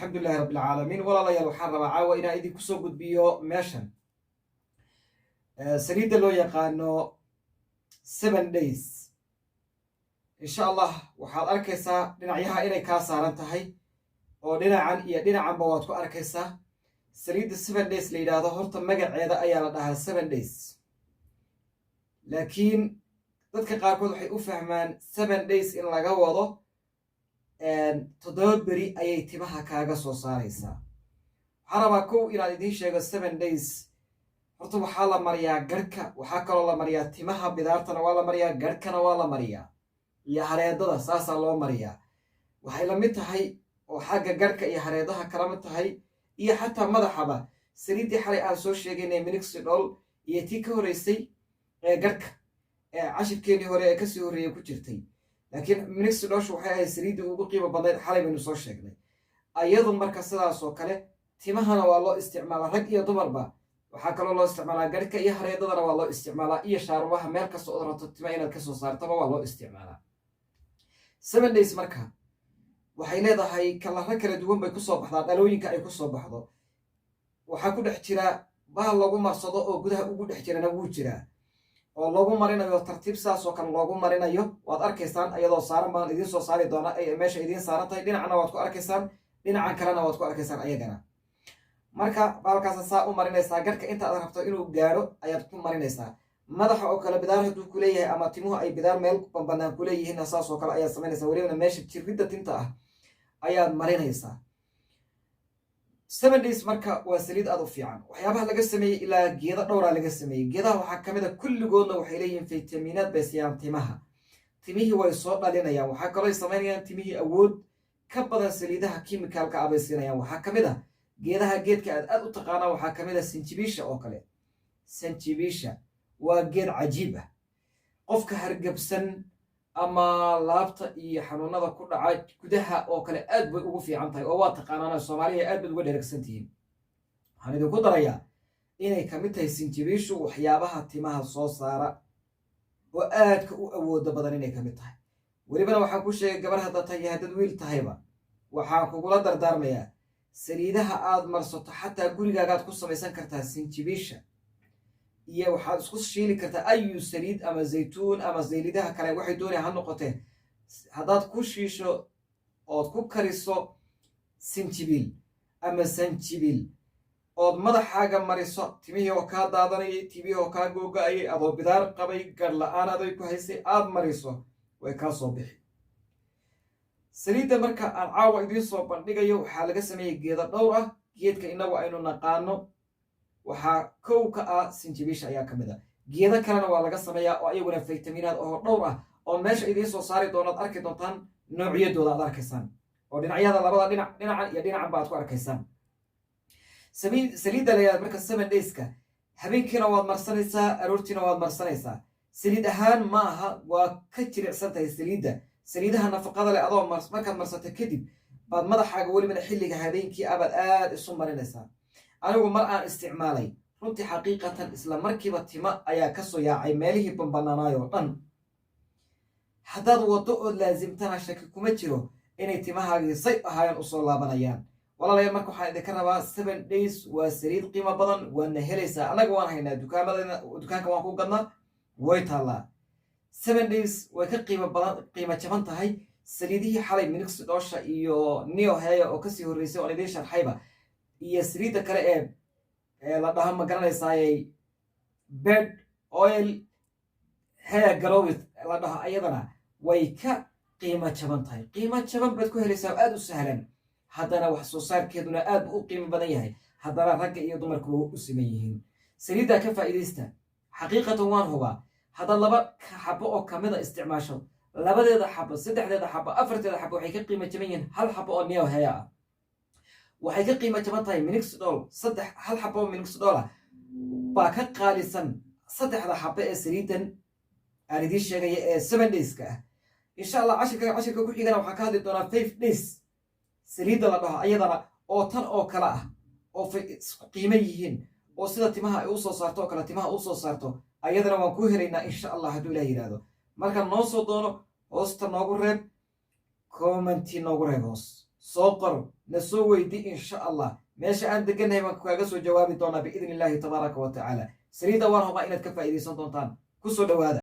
الحمد لله رب العالمين ولا لا يلحر ربعا إنا إذي كسو قد بيو ماشن سريد لو يقانو 7 days إن شاء الله وحال أركيسا دينعيها إني كاساران تهي oo dhinacan ba waad ku arkaysaa saliidda 7 days la yidhaahdo horta magaceeda ayaa la dhahaa 7 days laakiin dadka qaarkood waxay u fahmaan 7 days in laga wado 7 beri ayay timaha kaaga soo saaraysaa waxaan rabaa kow inaan idiin sheego 7 days horta waxaa la mariyaa garhka waxaa kaloo la mariyaa timaha bidaartana waa la mariyaa garhkana waa la mariyaa iyo hareedada saasaa loo mariyaa waxay la mid tahay oo xagga garhka iyo hareedaha kalama tahay iyo xataa madaxaba saliiddii xalay aan soo sheegaynay minoxidol iyo tii ka horeysay ee garhka ee cashirkeenii hore ee kasii horreeyay ku jirtay laakiin minoxidolshu waxay ahayd saliiddii ugu qiimo badnayd xalay baynu soo sheegnay ayadu marka sidaas oo kale timahana waa loo isticmaalaa rag iyo dumarba waxaa kaloo loo isticmaalaa garhka iyo hareedadana waa loo isticmaalaa iyo shaarubaha meel kasta ood rabto tima inaad kasoo saartaba waa loo isticmaalaa 7 days marka waxay leedahay kalaro kala duwan bay kusoo baxdaa dhalooyinka ay kusoo baxdo waxaa ku dhex jira bahal lagu marsado oo gudaha ugu dhex jirana wuu jiraa oo lagu marinayo tartiib saas oo kale loogu marinayo waad arkaysaan iyadoo saaran baan idiin soo saari doonaa ay meesha idiin saaran tahay dhinacna waad ku arkaysaan dhinacan kalena waad ku arkaysaan ayagana marka bahalkaasa saa u marinaysaa garhka inta aad rabto inuu gaadho ayaad ku marinaysaa madaxa oo kale bidaar hadduu ku leeyahay ama timuhu ay bidaar meel banbanaan ku leeyihiinna saas oo kale ayaad samaynaysaa welibana meesha jiridda tinta ah ayaad marinaysaa 7 days marka waa saliid aad u fiican waxyaabaha laga sameeyey ilaa geeda dhowraa laga sameeyey geedaha waxaa ka mid a kulligoodna waxay leeyihiin faytamiinaad bay siiyaan timaha timihii way soo dhalinayaan waxaa kaloo ay samaynayaan timihii awood ka badan saliidaha kimikaalka ah bay siinayaan waxaa ka mid ah geedaha geedka aad u taqaanaa waxaa ka mid ah sanjibiisha oo kale sanjibiisha waa geed cajiib ah qofka hargabsan ama laabta iyo xanuunada ku dhaca gudaha oo kale aad bay ugu fiican tahay oo waa taqaanaana soomaaliya aad baad uga dheregsan tihiin waxaan idinku darayaa inay ka mid tahay sinjibiishu waxyaabaha timaha soo saara oo aadka u awooda badan inay ka mid tahay welibana waxaan ku sheegay gabar hadda tahay haddaad wiil tahayba waxaan kugula dardaarmayaa saliidaha aad marsato xataa gurigaagaad ku samaysan kartaa sinjibiisha iyo waxaad isku shiili kartaa ayu saliid ama zaytuun ama saliidaha kale waxay doonaya ha noqotee haddaad ku shiisho ood ku kariso sinjibiil ama sanjibiil ood madaxaaga mariso timihii oo kaa daadanayay timihii oo kaa googa-ayay adoo bidaar qabay garh la-aan aday ku haysay aad mariso way kaa soo bixi saliidda marka aan caawa idiin soo bandhigayo waxaa laga sameeyey geeda dhowr ah geedka inagu aynu naqaano waxaa kow ka ah sinjibiisha ayaa ka mid a geedo kalena waa laga sameeyaa oo ayaguna faytamiinaad oo dhowr ah oo meesha idiin soo saari doonaad arki doontaan noocyadooda aad arkaysaan oo dhinacyada labada dhinacan iyo dhinacan ba aad ku arkaysaan saliidda layaad marka 7 dayska habeenkiina waad marsanaysaa aroortiina waad marsanaysaa saliid ahaan ma aha waa ka jilicsan tahay saliidaha nafaqada leh adoo markaad marsata kadib baad madaxaaga welibana xilliga habeenkii abaad aad isu marinaysaa anigu mar aan isticmaalay runtii xaqiiqatan isla markiiba tima ayaa kasoo yaacay meelihii banbanaanaayoo dhan haddaad waddo ood laasimtana shaki kuma jiro inay timahaagii say ahaayeen usoo laabanayaan walaalayaal marka waxaan idinka rabaa 7 days waa saliid qiimo badan waadna helaysaa annaga waan haynaa dukaanka waan ku gadnaa way taallaa 7 days way ka qiimo jaban tahay saliidihii xalay minoxidolsha iyo neoheya oo kasii horreysay oon idiin sharxayba iyo saliidda kale ee la dhaho ma garanaysaaye bed oil hair growth la dhaho ayadana way ka qiimo jaban tahay qiimo jaban baad ku helaysaa aad u sahlan haddana wax soo saarkeeduna aad u qiimo badan yahay haddana ragga iyo dumarkuba u siman yihiin saliiddaa ka faa'iidaysta xaqiiqatan waan hubaa haddaad 2 xabo oo kamida isticmaasho 2deeda xabo 3deeda xabo 4teeda xabo waxay ka qiimo jaban yihiin 1 xabo oo neoheya ah waxay ka qiimo jaban tahay minoxidol 1 xabo oo minoxidol ah baa ka qaalisan 3 xabo ee saliidan aan idiin sheegaya ee 7 dayska ah insha allah cashirka ku xigana waxaan ka hadli doonaa 5 days saliidda la dhaho ayadana oo tan oo kale ah oo isku qiimo yihiin oo sida timaha ay u soo saarto oo kale timaha u soo saarto ayadana waan ku helaynaa insha allah hadduu ilaah yidhaahdo marka noo soo doono hoosta noogu reeb commenti noogu reeb hoos soo qor na soo weydi insha allah meesha aan degannahay baan kaaga soo jawaabi doonaa biidni illaahi tabaaraka wa tacaala saliidda waan hubaa inaad ka faa'iidaysan doontaan ku soo dhowaada